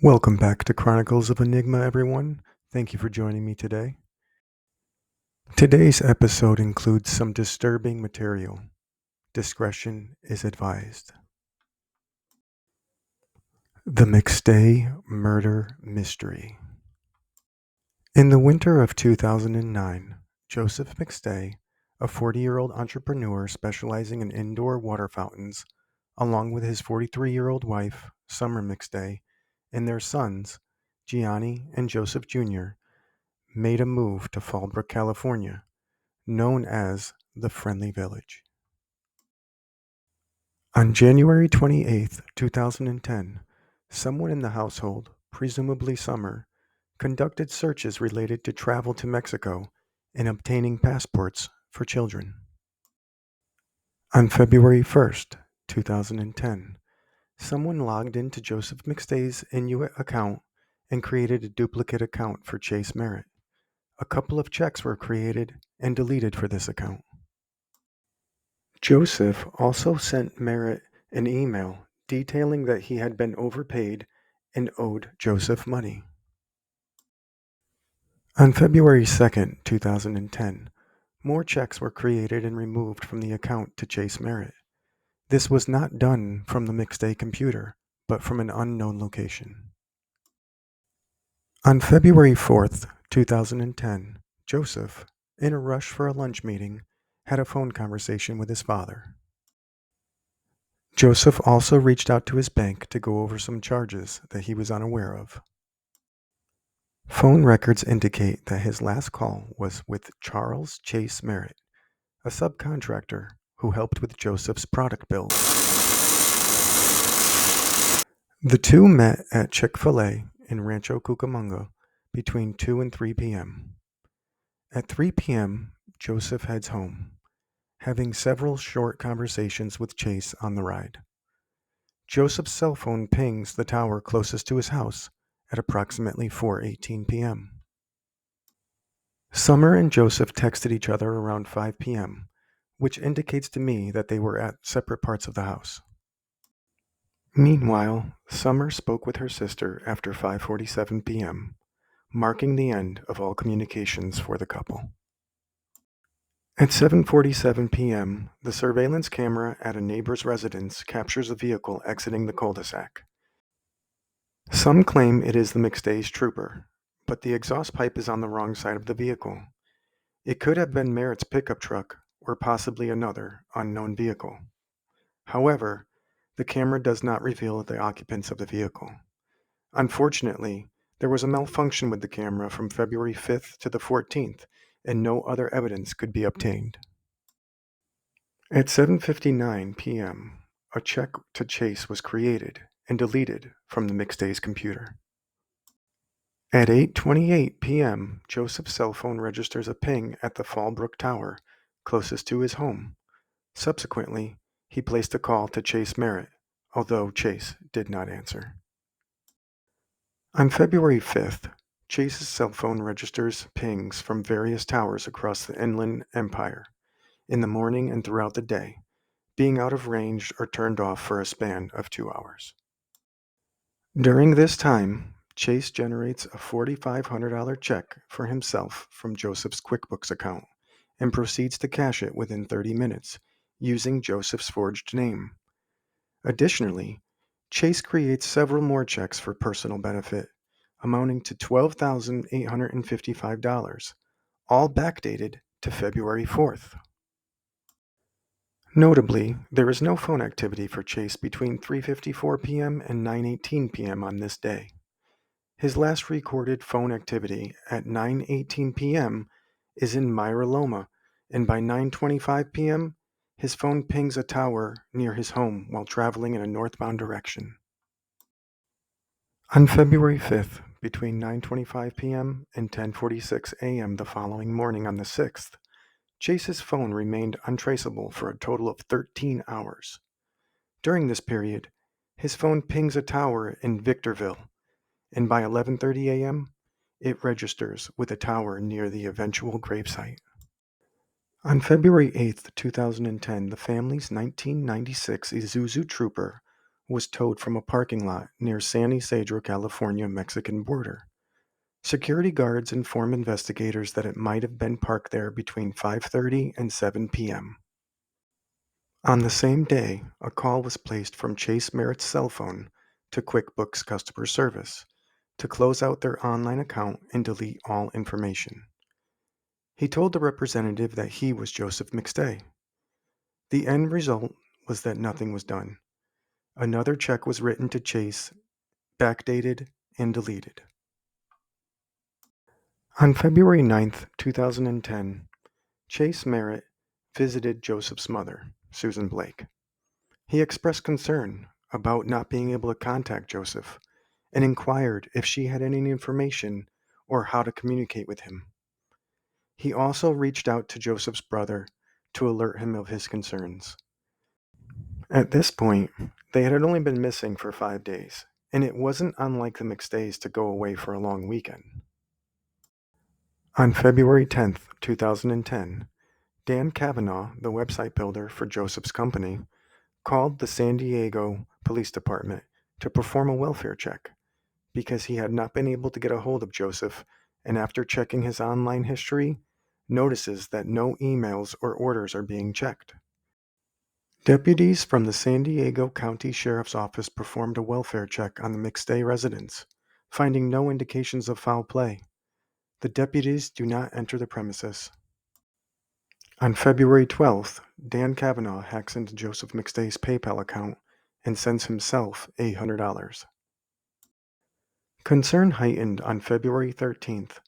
Welcome back to Chronicles of Enigma, everyone. Thank you for joining me today. Today's episode includes some disturbing material. Discretion is advised. The McStay Murder Mystery. In the winter of 2009, Joseph McStay, a 40-year-old entrepreneur specializing in indoor water fountains, along with his 43-year-old wife, Summer McStay, and their sons, Gianni and Joseph Jr., made a move to Fallbrook, California, known as the Friendly Village. On January 28, 2010, someone in the household, presumably Summer, conducted searches related to travel to Mexico and obtaining passports for children. On February 1st, 2010, someone logged into Joseph McStay's Inuit account and created a duplicate account for Chase Merritt. A couple of checks were created and deleted for this account. Joseph also sent Merritt an email detailing that he had been overpaid and owed Joseph money. On February 2nd, 2010, more checks were created and removed from the account to Chase Merritt. This was not done from the McStay computer, but from an unknown location. On February 4th, 2010, Joseph, in a rush for a lunch meeting, had a phone conversation with his father. Joseph also reached out to his bank to go over some charges that he was unaware of. Phone records indicate that his last call was with Charles Chase Merritt, a subcontractor who helped with Joseph's product build. The two met at Chick-fil-A in Rancho Cucamonga between 2 and 3 p.m. At 3 p.m., Joseph heads home, having several short conversations with Chase on the ride. Joseph's cell phone pings the tower closest to his house at approximately 4:18 p.m. Summer and Joseph texted each other around 5 p.m., which indicates to me that they were at separate parts of the house. Meanwhile, Summer spoke with her sister after 5:47 p.m., marking the end of all communications for the couple. At 7:47 p.m., the surveillance camera at a neighbor's residence captures a vehicle exiting the cul-de-sac. Some claim it is the McStay's Trooper, but the exhaust pipe is on the wrong side of the vehicle. It could have been Merritt's pickup truck or possibly another unknown vehicle. However, the camera does not reveal the occupants of the vehicle. Unfortunately, there was a malfunction with the camera from February 5th to the 14th, and no other evidence could be obtained. At 7:59 p.m., a check to Chase was created and deleted from the McStay's computer. At 8:28 p.m., Joseph's cell phone registers a ping at the Fallbrook Tower, closest to his home. Subsequently, he placed a call to Chase Merritt, although Chase did not answer. On February 5th, Chase's cell phone registers pings from various towers across the Inland Empire, in the morning and throughout the day, being out of range or turned off for a span of 2 hours. During this time, Chase generates a $4,500 check for himself from Joseph's QuickBooks account and proceeds to cash it within 30 minutes using Joseph's forged name. Additionally, Chase creates several more checks for personal benefit, amounting to $12,855, all backdated to February 4th. Notably, there is no phone activity for Chase between 3:54 p.m. and 9:18 p.m. on this day. His last recorded phone activity at 9:18 p.m. is in Myra Loma, and by 9:25 p.m., his phone pings a tower near his home while traveling in a northbound direction. On February 5th, between 9:25 p.m. and 10:46 a.m. the following morning on the 6th, Chase's phone remained untraceable for a total of 13 hours. During this period, his phone pings a tower in Victorville, and by 11:30 a.m., it registers with a tower near the eventual gravesite. On February 8th, 2010, the family's 1996 Isuzu Trooper was towed from a parking lot near San Ysidro, California, Mexican border. Security guards informed investigators that it might have been parked there between 5:30 and 7 p.m. On the same day, a call was placed from Chase Merritt's cell phone to QuickBooks customer service to close out their online account and delete all information. He told the representative that he was Joseph McStay. The end result was that nothing was done. Another check was written to Chase, backdated, and deleted. On February 9th, 2010, Chase Merritt visited Joseph's mother, Susan Blake. He expressed concern about not being able to contact Joseph and inquired if she had any information or how to communicate with him. He also reached out to Joseph's brother to alert him of his concerns. At this point, they had only been missing for 5 days, and it wasn't unlike the McStays to go away for a long weekend. On February 10th, 2010, Dan Kavanaugh, the website builder for Joseph's company, called the San Diego Police Department to perform a welfare check because he had not been able to get a hold of Joseph, and after checking his online history, notices that no emails or orders are being checked. Deputies from the San Diego County Sheriff's Office performed a welfare check on the McStay residence, finding no indications of foul play. The deputies do not enter the premises. On February 12th, Dan Kavanaugh hacks into Joseph McStay's PayPal account and sends himself $800. Concern heightened on February 13th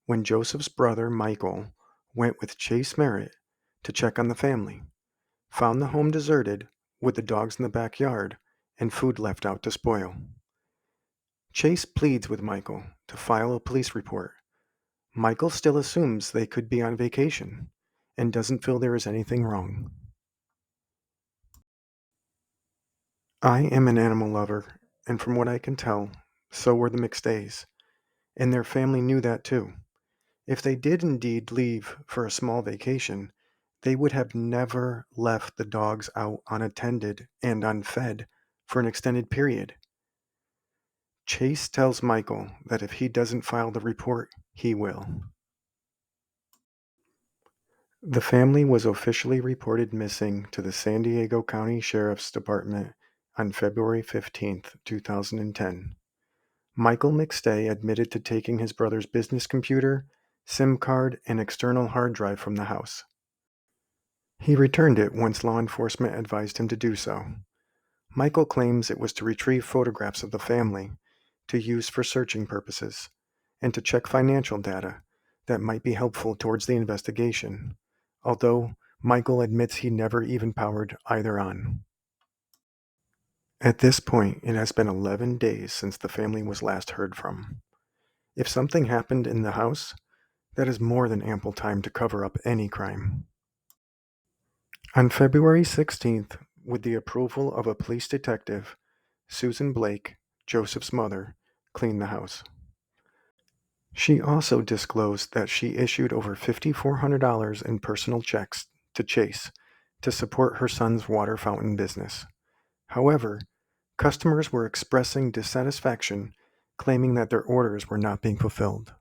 when Joseph's brother Michael went with Chase Merritt to check on the family, found the home deserted with the dogs in the backyard and food left out to spoil. Chase pleads with Michael to file a police report. Michael still assumes they could be on vacation and doesn't feel there is anything wrong. I am an animal lover, and from what I can tell, so were the McStays, and their family knew that too. If they did indeed leave for a small vacation, they would have never left the dogs out unattended and unfed for an extended period. Chase tells Michael that if he doesn't file the report, he will. The family was officially reported missing to the San Diego County Sheriff's Department on February 15th, 2010. Michael McStay admitted to taking his brother's business computer, SIM card, and external hard drive from the house. He returned it once law enforcement advised him to do so. Michael claims it was to retrieve photographs of the family to use for searching purposes and to check financial data that might be helpful towards the investigation, although Michael admits he never even powered either on. At this point, it has been 11 days since the family was last heard from. If something happened in the house, that is more than ample time to cover up any crime. On February 16th, with the approval of a police detective, Susan Blake, Joseph's mother, cleaned the house. She also disclosed that she issued over $5,400 in personal checks to Chase to support her son's water fountain business. However, customers were expressing dissatisfaction, claiming that their orders were not being fulfilled.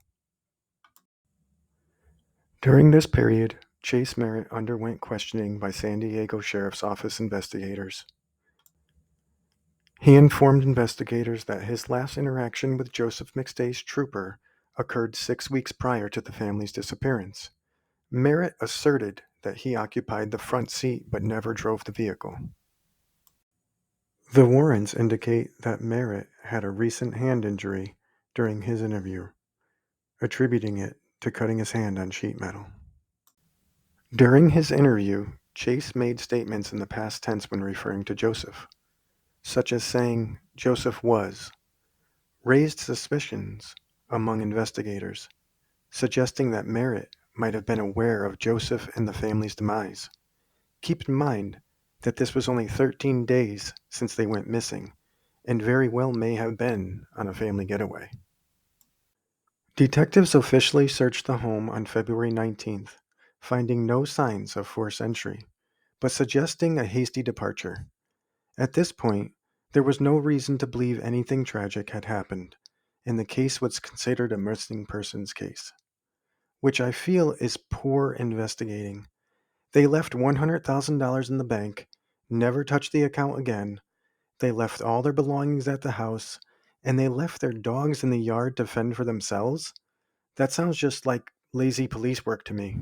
During this period, Chase Merritt underwent questioning by San Diego Sheriff's Office investigators. He informed investigators that his last interaction with Joseph McStay's Trooper occurred 6 weeks prior to the family's disappearance. Merritt asserted that he occupied the front seat but never drove the vehicle. The warrants indicate that Merritt had a recent hand injury during his interview, attributing it to cutting his hand on sheet metal. During his interview, Chase made statements in the past tense when referring to Joseph, such as saying Joseph was, raised suspicions among investigators, suggesting that Merritt might have been aware of Joseph and the family's demise. Keep in mind that this was only 13 days since they went missing, and very well may have been on a family getaway. Detectives officially searched the home on February 19th, finding no signs of forced entry, but suggesting a hasty departure. At this point, There was no reason to believe anything tragic had happened, and the case was considered a missing persons case, which I feel is poor investigating. They left $100,000 in the bank, never touched the account again. They left all their belongings at the house, and they left their dogs in the yard to fend for themselves? That sounds just like lazy police work to me.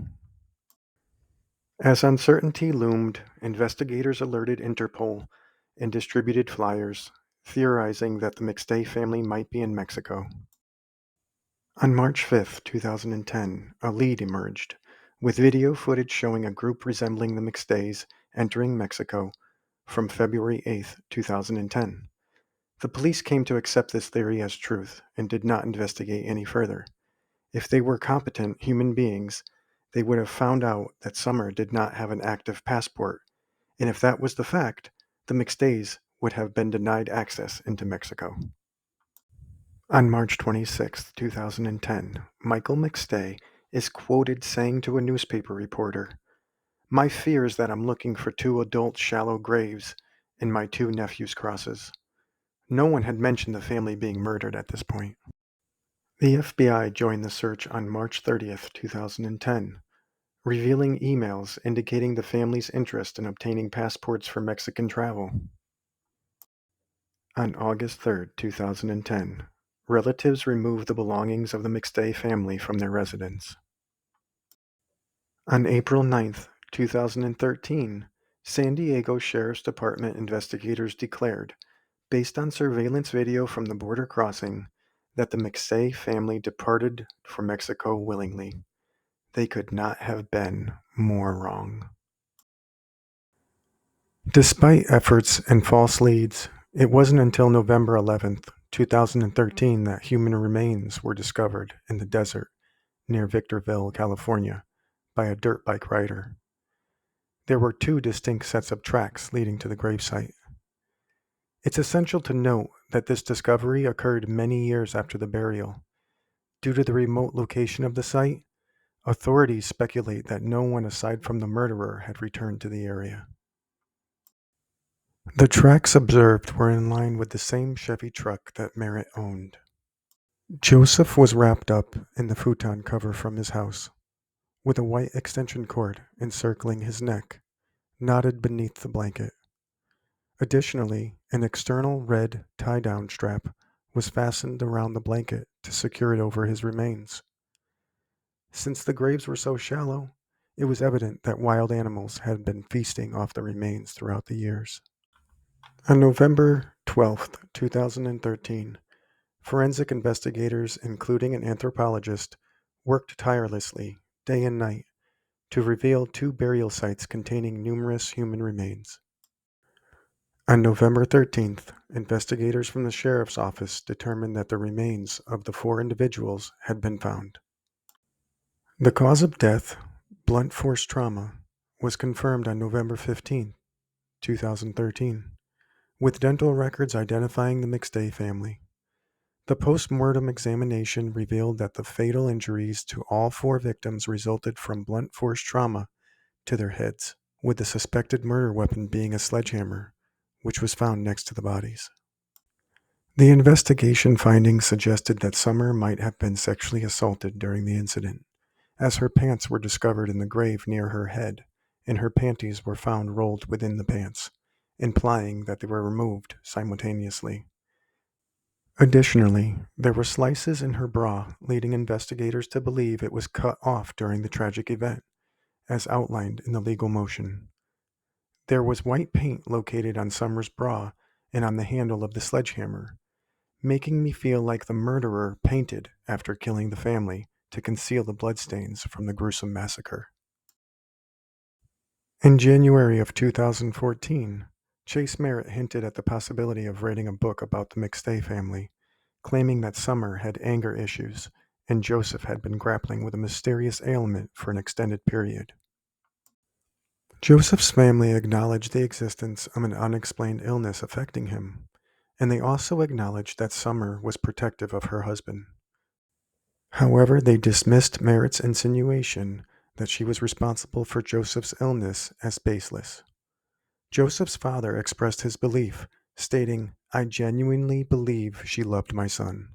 As uncertainty loomed, investigators alerted Interpol and distributed flyers, theorizing that the McStay family might be in Mexico. On March 5, 2010, a lead emerged, with video footage showing a group resembling the McStays entering Mexico from February 8, 2010. The police came to accept this theory as truth and did not investigate any further. If they were competent human beings, they would have found out that Summer did not have an active passport, and if that was the fact, the McStays would have been denied access into Mexico. On March 26, 2010, Michael McStay is quoted saying to a newspaper reporter, "My fear is that I'm looking for two adult shallow graves in my two nephews' crosses." No one had mentioned the family being murdered at this point. The FBI joined the search on March 30th, 2010, revealing emails indicating the family's interest in obtaining passports for Mexican travel. On August 3rd, 2010, relatives removed the belongings of the McStay family from their residence. On April 9th, 2013, San Diego Sheriff's Department investigators declared, based on surveillance video from the border crossing, that the McStay family departed for Mexico willingly. They could not have been more wrong. Despite efforts and false leads, it wasn't until November 11th, 2013 that human remains were discovered in the desert near Victorville, California, by a dirt bike rider. There were two distinct sets of tracks leading to the gravesite. It's essential to note that this discovery occurred many years after the burial. Due to the remote location of the site, authorities speculate that no one aside from the murderer had returned to the area. The tracks observed were in line with the same Chevy truck that Merritt owned. Joseph was wrapped up in the futon cover from his house, with a white extension cord encircling his neck, knotted beneath the blanket. Additionally, an external red tie-down strap was fastened around the blanket to secure it over his remains. Since the graves were so shallow, it was evident that wild animals had been feasting off the remains throughout the years. On November 12, 2013, forensic investigators, including an anthropologist, worked tirelessly, day and night, to reveal two burial sites containing numerous human remains. On November 13th, investigators from the sheriff's office determined that the remains of the four individuals had been found. The cause of death, blunt force trauma, was confirmed on November 15, 2013, with dental records identifying the McStay family. The post-mortem examination revealed that the fatal injuries to all four victims resulted from blunt force trauma to their heads, with the suspected murder weapon being a sledgehammer, which was found next to the bodies. The investigation findings suggested that Summer might have been sexually assaulted during the incident, as her pants were discovered in the grave near her head, and her panties were found rolled within the pants, implying that they were removed simultaneously. Additionally, there were slices in her bra, leading investigators to believe it was cut off during the tragic event, as outlined in the legal motion. There was white paint located on Summer's bra and on the handle of the sledgehammer, making me feel like the murderer painted after killing the family to conceal the bloodstains from the gruesome massacre. In January of 2014, Chase Merritt hinted at the possibility of writing a book about the McStay family, claiming that Summer had anger issues and Joseph had been grappling with a mysterious ailment for an extended period. Joseph's family acknowledged the existence of an unexplained illness affecting him, and they also acknowledged that Summer was protective of her husband. However, they dismissed Merritt's insinuation that she was responsible for Joseph's illness as baseless. Joseph's father expressed his belief, stating, I genuinely believe she loved my son.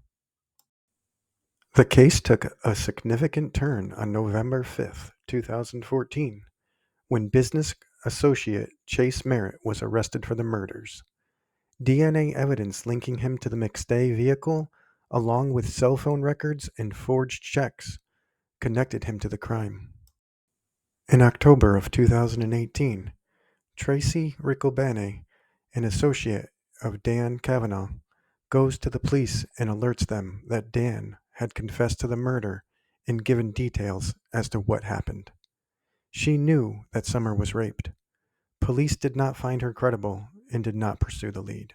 The case took a significant turn on November 5th, 2014, when business associate Chase Merritt was arrested for the murders. DNA evidence linking him to the McStay vehicle, along with cell phone records and forged checks, connected him to the crime. In October of 2018, Tracy Riccobene, an associate of Dan Kavanaugh, goes to the police and alerts them that Dan had confessed to the murder and given details as to what happened. She knew that Summer was raped. Police did not find her credible and did not pursue the lead.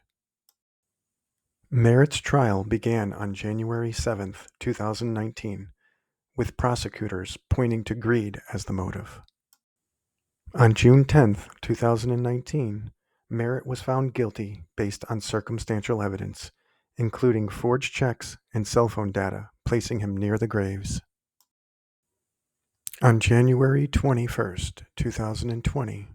Merritt's trial began on January 7, 2019, with prosecutors pointing to greed as the motive. On June 10, 2019, Merritt was found guilty based on circumstantial evidence, including forged checks and cell phone data, placing him near the graves. On January 21, 2020,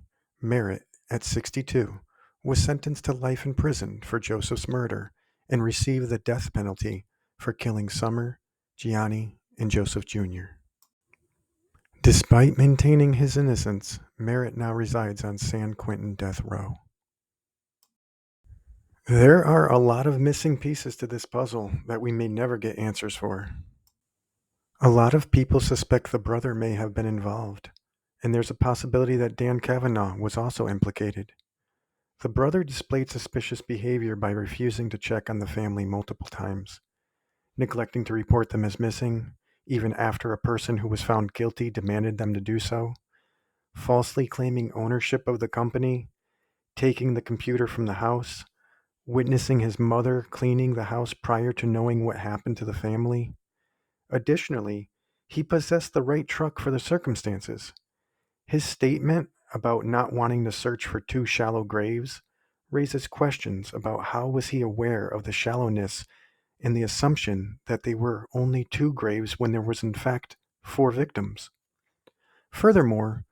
Merritt, at 62, was sentenced to life in prison for Joseph's murder and received the death penalty for killing Summer, Gianni, and Joseph Jr. Despite maintaining his innocence, Merritt now resides on San Quentin death row. There are a lot of missing pieces to this puzzle that we may never get answers for. A lot of people suspect the brother may have been involved, and there's a possibility that Dan Kavanaugh was also implicated. The brother displayed suspicious behavior by refusing to check on the family multiple times, neglecting to report them as missing, even after a person who was found guilty demanded them to do so, falsely claiming ownership of the company, taking the computer from the house, witnessing his mother cleaning the house prior to knowing what happened to the family. Additionally, he possessed the right truck for the circumstances. His statement about not wanting to search for two shallow graves raises questions about how was he aware of the shallowness and the assumption that they were only two graves when there was in fact 4 victims. Furthermore,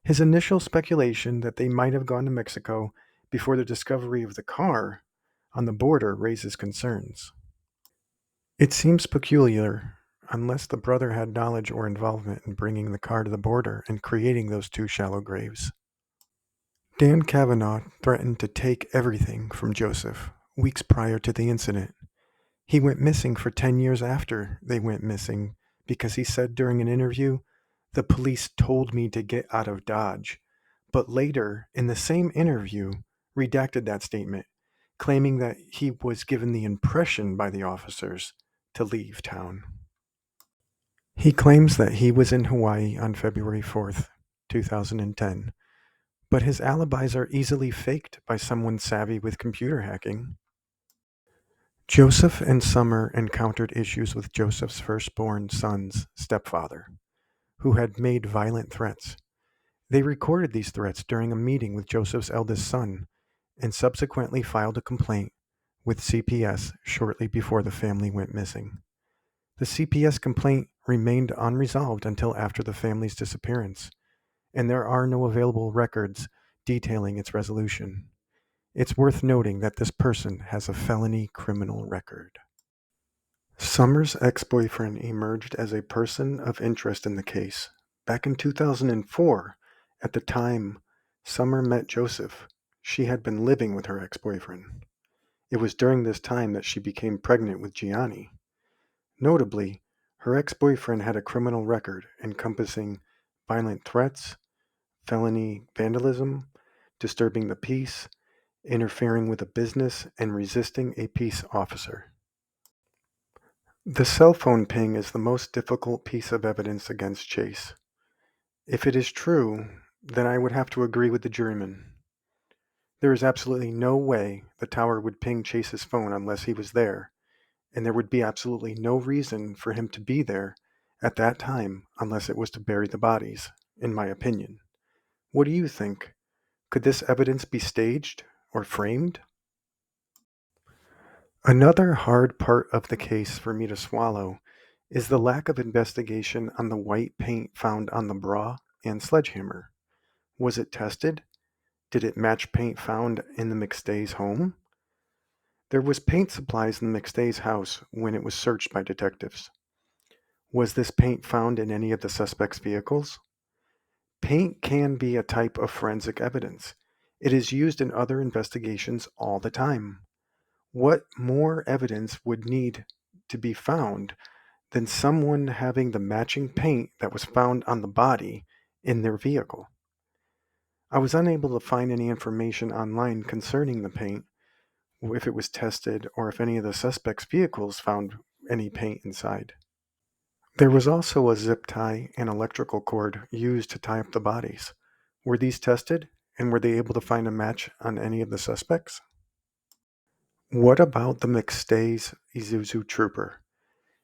his initial speculation that they might have gone to Mexico before the discovery of the car on the border raises concerns. It seems peculiar unless the brother had knowledge or involvement in bringing the car to the border and creating those 2 shallow graves. Dan Kavanaugh threatened to take everything from Joseph weeks prior to the incident. He went missing for 10 years after they went missing because he said during an interview, "The police told me to get out of Dodge," but later, in the same interview, redacted that statement, claiming that he was given the impression by the officers to leave town. He claims that he was in Hawaii on February 4th, 2010, but his alibis are easily faked by someone savvy with computer hacking. Joseph and Summer encountered issues with Joseph's firstborn son's stepfather, who had made violent threats. They recorded these threats during a meeting with Joseph's eldest son and subsequently filed a complaint with CPS shortly before the family went missing. The CPS complaint remained unresolved until after the family's disappearance, and there are no available records detailing its resolution. It's worth noting that this person has a felony criminal record. Summer's ex-boyfriend emerged as a person of interest in the case. Back in 2004, at the time Summer met Joseph, she had been living with her ex-boyfriend. It was during this time that she became pregnant with Gianni. Notably, her ex-boyfriend had a criminal record encompassing violent threats, felony vandalism, disturbing the peace, interfering with a business, and resisting a peace officer. The cell phone ping is the most difficult piece of evidence against Chase. If it is true, then I would have to agree with the juryman. There is absolutely no way the tower would ping Chase's phone unless he was there, and there would be absolutely no reason for him to be there at that time unless it was to bury the bodies, in my opinion. What do you think? Could this evidence be staged or framed? Another hard part of the case for me to swallow is the lack of investigation on the white paint found on the bra and sledgehammer. Was it tested? Did it match paint found in the McStay's home? There was paint supplies in McStay's house when it was searched by detectives. Was this paint found in any of the suspects' vehicles? Paint can be a type of forensic evidence. It is used in other investigations all the time. What more evidence would need to be found than someone having the matching paint that was found on the body in their vehicle? I was unable to find any information online concerning the paint, if it was tested, or if any of the suspects' vehicles found any paint inside. There was also a zip tie and electrical cord used to tie up the bodies. Were these tested, and were they able to find a match on any of the suspects? What about the McStay's Isuzu Trooper?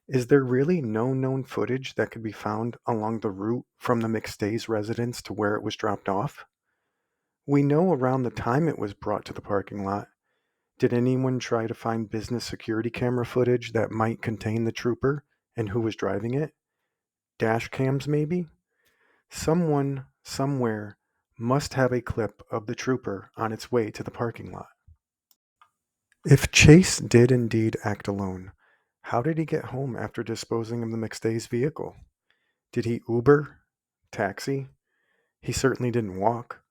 Is there really no known footage that could be found along the route from the McStay's residence to where it was dropped off? We know around the time it was brought to the parking lot. Did anyone try to find business security camera footage that might contain the trooper and who was driving it? Dash cams, maybe? Someone, somewhere, must have a clip of the trooper on its way to the parking lot. If Chase did indeed act alone, how did he get home after disposing of the McStay's vehicle? Did he Uber? Taxi? He certainly didn't walk.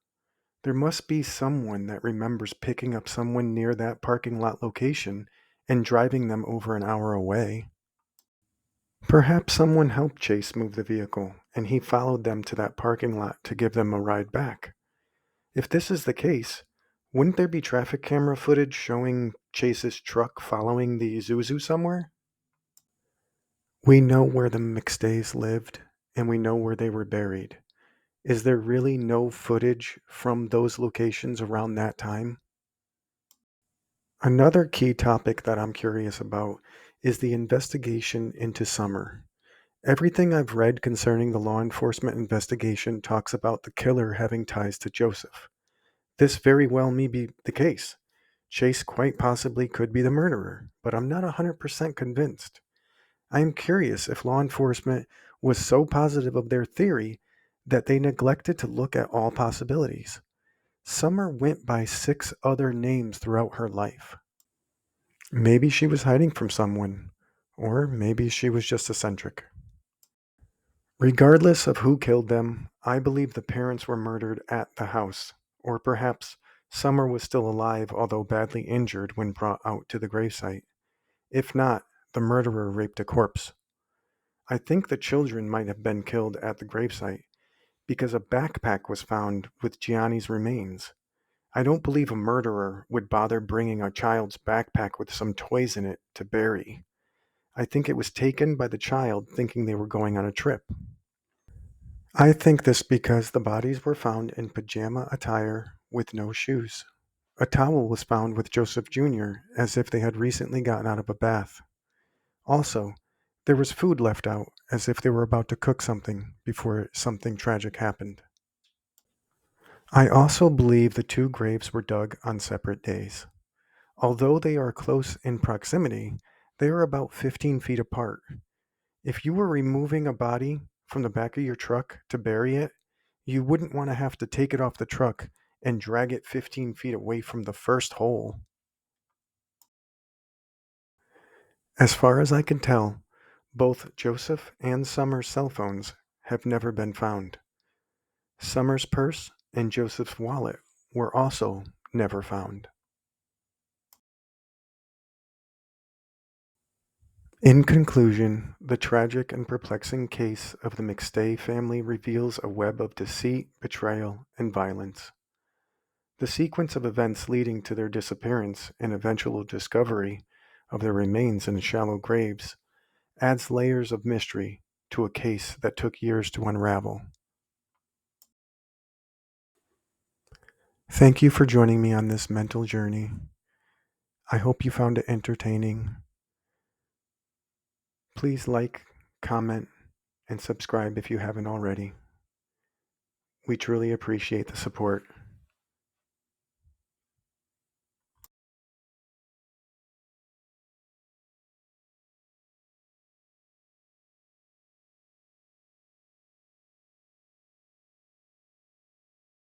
There must be someone that remembers picking up someone near that parking lot location and driving them over an hour away. Perhaps someone helped Chase move the vehicle, and he followed them to that parking lot to give them a ride back. If this is the case, wouldn't there be traffic camera footage showing Chase's truck following the Isuzu somewhere? We know where the McStays lived, and we know where they were buried. Is there really no footage from those locations around that time? Another key topic that I'm curious about is the investigation into Summer. Everything I've read concerning the law enforcement investigation talks about the killer having ties to Joseph. This very well may be the case. Chase quite possibly could be the murderer, but I'm not 100% convinced. I am curious if law enforcement was so positive of their theory that they neglected to look at all possibilities. Summer went by 6 other names throughout her life. Maybe she was hiding from someone, or maybe she was just eccentric. Regardless of who killed them, I believe the parents were murdered at the house, or perhaps Summer was still alive although badly injured when brought out to the gravesite. If not, the murderer raped a corpse. I think the children might have been killed at the gravesite because a backpack was found with Gianni's remains. I don't believe a murderer would bother bringing a child's backpack with some toys in it to bury. I think it was taken by the child thinking they were going on a trip. I think this because the bodies were found in pajama attire with no shoes. A towel was found with Joseph Jr. as if they had recently gotten out of a bath. Also, there was food left out as if they were about to cook something before something tragic happened. I also believe the 2 graves were dug on separate days. Although they are close in proximity, they are about 15 feet apart. If you were removing a body from the back of your truck to bury it, you wouldn't want to have to take it off the truck and drag it 15 feet away from the first hole. As far as I can tell, both Joseph and Summer's cell phones have never been found. Summer's purse and Joseph's wallet were also never found. In conclusion, the tragic and perplexing case of the McStay family reveals a web of deceit, betrayal, and violence. The sequence of events leading to their disappearance and eventual discovery of their remains in shallow graves adds layers of mystery to a case that took years to unravel. Thank you for joining me on this mental journey. I hope you found it entertaining. Please like, comment, and subscribe if you haven't already. We truly appreciate the support.